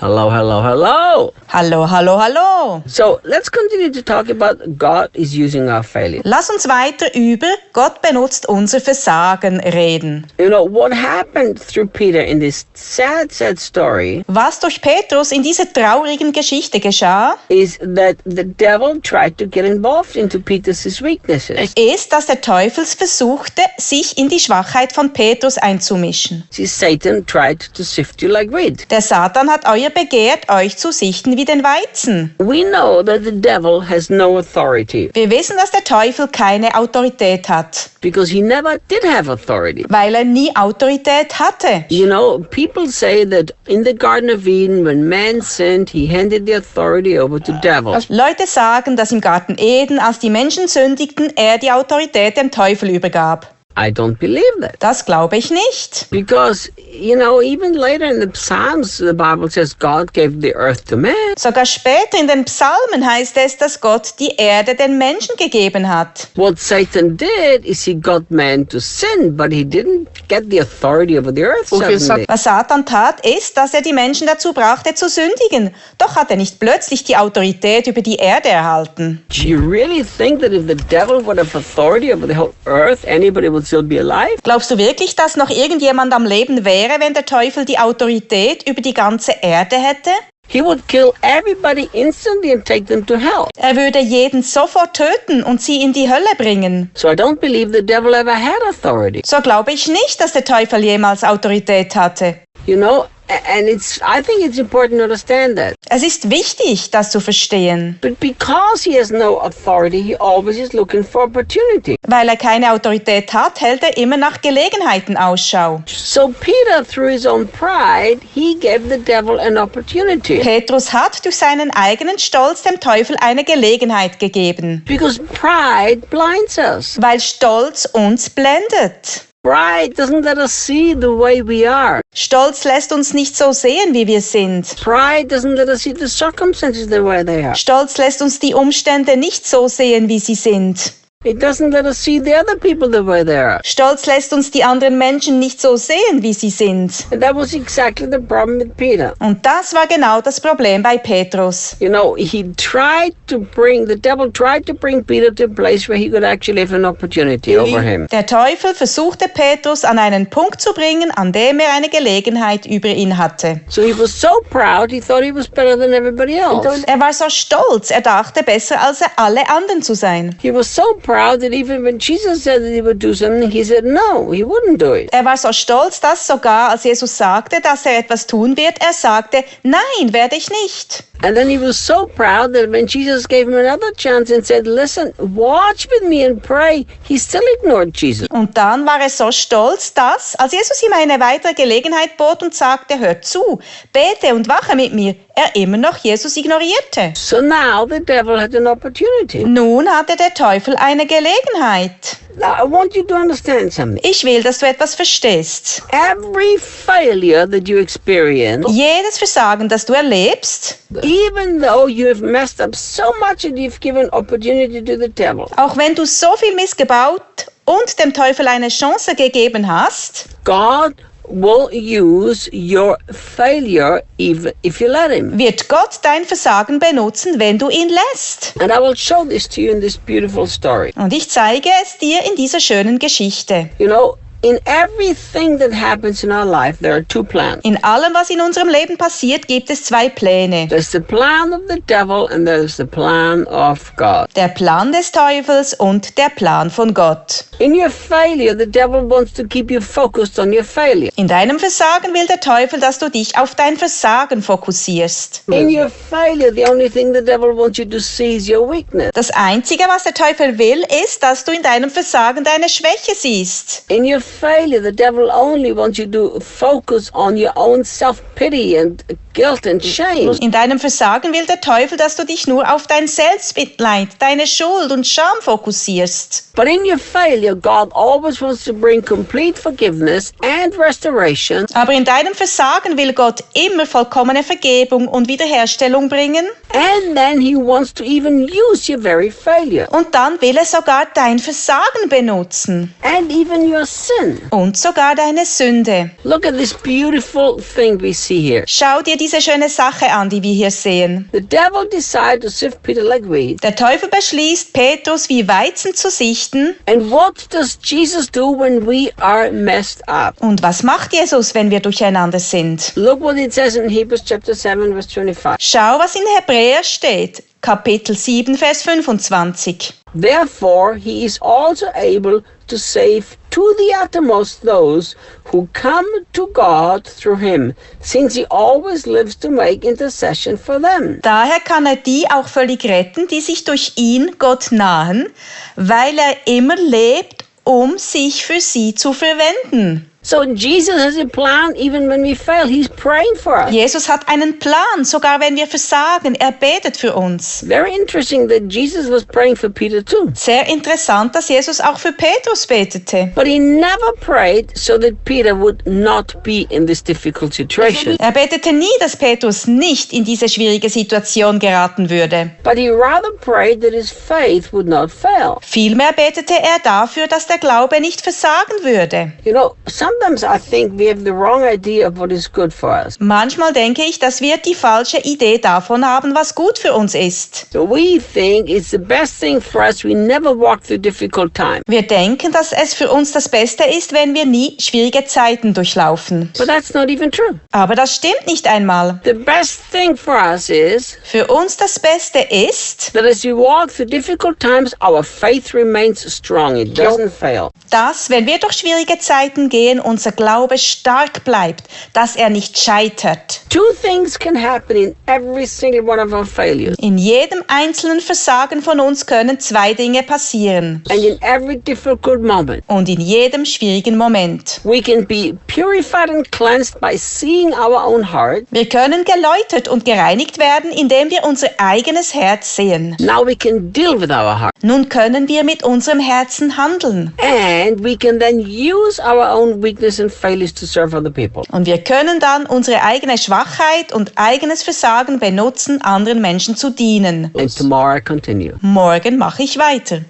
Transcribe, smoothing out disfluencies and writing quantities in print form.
Hello, hello, hello. Hallo, hallo, hallo. So let's continue to talk about God is using our failure. Lass uns weiter über Gott benutzt unser Versagen reden. You know, what happened through Peter in this sad story Was durch Petrus in dieser traurigen Geschichte geschah, is that the devil tried to get involved into Peter's weaknesses. ist, dass der Teufel versuchte, sich in die Schwachheit von Petrus einzumischen. See, Satan tried to sift you like wheat. Der Satan hat euer begehrt, euch zu sichten wie den Weizen. We know that the devil has no authority Wir wissen, dass der Teufel keine Autorität hat, because he never did have authority. weil er nie Autorität hatte. You know, people say that in the Garden of Eden, when man sinned, he handed the authority over to devil. Leute sagen, dass im Garten Eden, als die Menschen sündigten, er die Autorität dem Teufel übergab. I don't believe that. Das glaube ich nicht. Because, you know, even later in the Psalms, the Bible says God gave the earth to man. Sogar später in den Psalmen heißt es, dass Gott die Erde den Menschen gegeben hat. What Satan did is he got man to sin, but he didn't get the authority over the earth suddenly. Was Satan tat, ist, dass er die Menschen dazu brachte, zu sündigen. Doch hat er nicht plötzlich die Autorität über die Erde erhalten. Do you really think that if the devil would have authority over the whole earth, anybody would still be alive? Glaubst du wirklich, dass noch irgendjemand am Leben wäre, wenn der Teufel die Autorität über die ganze Erde hätte? He would kill everybody instantly and take them to hell. Er würde jeden sofort töten und sie in die Hölle bringen. So I don't believe the devil ever had authority. So glaube ich nicht, dass der Teufel jemals Autorität hatte. You know, and I think it's important to understand that. Es ist wichtig, das zu verstehen. But because he has no authority, he always is looking for opportunity. Weil er keine Autorität hat, hält er immer nach Gelegenheiten Ausschau. So Peter, through his own pride, he gave the devil an opportunity. Petrus hat durch seinen eigenen Stolz dem Teufel eine Gelegenheit gegeben. Because pride blinds us. Weil Stolz uns blendet. Pride doesn't let us see the way we are. Stolz lässt uns nicht so sehen, wie wir sind. Pride doesn't let us see the circumstances the way they are. Stolz lässt uns die Umstände nicht so sehen, wie sie sind. It doesn't let us see the other people the way they are. Stolz lässt uns die anderen Menschen nicht so sehen, wie sie sind. And that was exactly the problem with Peter. Und das war genau das Problem bei Petrus. You know, the devil tried to bring Peter to a place where he could actually have an opportunity over him. Der Teufel versuchte Petrus an einen Punkt zu bringen, an dem er eine Gelegenheit über ihn hatte. So he was so proud, he thought he was better than everybody else. Er war so stolz, er dachte, besser als alle anderen zu sein. He was so proud that even when Jesus said that he would do something, he said no, he wouldn't do it. Er war so stolz, dass sogar, als Jesus sagte, dass er etwas tun wird, er sagte, nein, werde ich nicht. And then he was so proud that when Jesus gave him another chance and said, listen, watch with me and pray, he still ignored Jesus. Und dann war er so stolz, dass, als Jesus ihm eine weitere Gelegenheit bot und sagte, hör zu, bete und wache mit mir, er immer noch Jesus ignorierte. So now the devil had an opportunity. Nun hatte der Teufel eine Gelegenheit. Now, I want you to understand something. Ich will, dass du etwas verstehst. Every failure that you experience, Jedes Versagen, das du erlebst, even though you have messed up so much that you've given opportunity to the devil, auch wenn du so viel missgebaut und dem Teufel eine Chance gegeben hast, God will use your failure even if you let him. wird Gott dein Versagen benutzen, wenn du ihn lässt. And I will show this to you in this beautiful story. Und ich zeige es dir in dieser schönen Geschichte. You know, in everything that happens in our life, there are two plans. In allem, was in unserem Leben passiert, gibt es zwei Pläne. There's the plan of the devil and there's the plan of God. Der Plan des Teufels und der Plan von Gott. In your failure, the devil wants to keep you focused on your failure. In deinem Versagen will der Teufel, dass du dich auf dein Versagen fokussierst. In your failure, the only thing the devil wants you to see is your weakness. Das Einzige, was der Teufel will, ist, dass du in deinem Versagen deine Schwäche siehst. In your failure, the devil only wants you to focus on your own self-pity and guilt and shame. In deinem Versagen will der Teufel, dass du dich nur auf dein Selbstmitleid, deine Schuld und Scham fokussierst. But in your failure, God always wants to bring complete forgiveness and restoration. Aber in deinem Versagen will Gott immer vollkommene Vergebung und Wiederherstellung bringen. And then he wants to even use your very failure. Und dann will er sogar dein Versagen benutzen. And even your sin. sin. Und sogar deine Sünde. Look at this beautiful thing we see here. Schau dir diese schöne Sache an, die wir hier sehen. The devil decided to sift Peter like wheat. Der Teufel beschließt, Petrus wie Weizen zu sichten. And what does Jesus do when we are messed up? Und was macht Jesus, wenn wir durcheinander sind? Look what it says in Hebrews chapter 7, verse 25. Schau, was in Hebräer steht. Kapitel 7, Vers 25. Therefore, he is also able to save to the uttermost those who come to God through him, since he always lives to make intercession for them. Daher kann er die auch völlig retten, die sich durch ihn Gott nahen, weil er immer lebt, um sich für sie zu verwenden. So Jesus has a plan even when we fail. He's praying for us. Jesus hat einen Plan, sogar wenn wir versagen. Er betet für uns. Very interesting that Jesus was praying for Peter too. Sehr interessant, dass Jesus auch für Petrus betete. But he never prayed so that Peter would not be in this difficult situation. Er betete nie, dass Petrus nicht in diese schwierige Situation geraten würde. But he rather prayed that his faith would not fail. Vielmehr betete er dafür, dass der Glaube nicht versagen würde. You know, sometimes I think we have the wrong idea of what is good for us. Manchmal denke ich, dass wir die falsche Idee davon haben, was gut für uns ist. So we think it's the best thing for us. We never walk through difficult times. Wir denken, dass es für uns das Beste ist, wenn wir nie schwierige Zeiten durchlaufen. But that's not even true. Aber das stimmt nicht einmal. The best thing for us is Für uns das Beste ist, that as we walk through difficult times, our faith remains strong. It doesn't fail. dass, wenn wir durch schwierige Zeiten gehen, unser Glaube stark bleibt, dass er nicht scheitert. Two things can happen in every single one of our failures. In jedem einzelnen Versagen von uns können zwei Dinge passieren. And in every difficult moment, Und in jedem schwierigen Moment. we can be purified and cleansed by seeing our own heart. Wir können geläutert und gereinigt werden, indem wir unser eigenes Herz sehen. Now we can deal with our heart. Nun können wir mit unserem Herzen handeln. And we can then use our own weakness and failures to serve other people. Und wir können dann unsere eigene Schwachheit und eigenes Versagen benutzen, anderen Menschen zu dienen. And tomorrow I continue. Morgen mache ich weiter.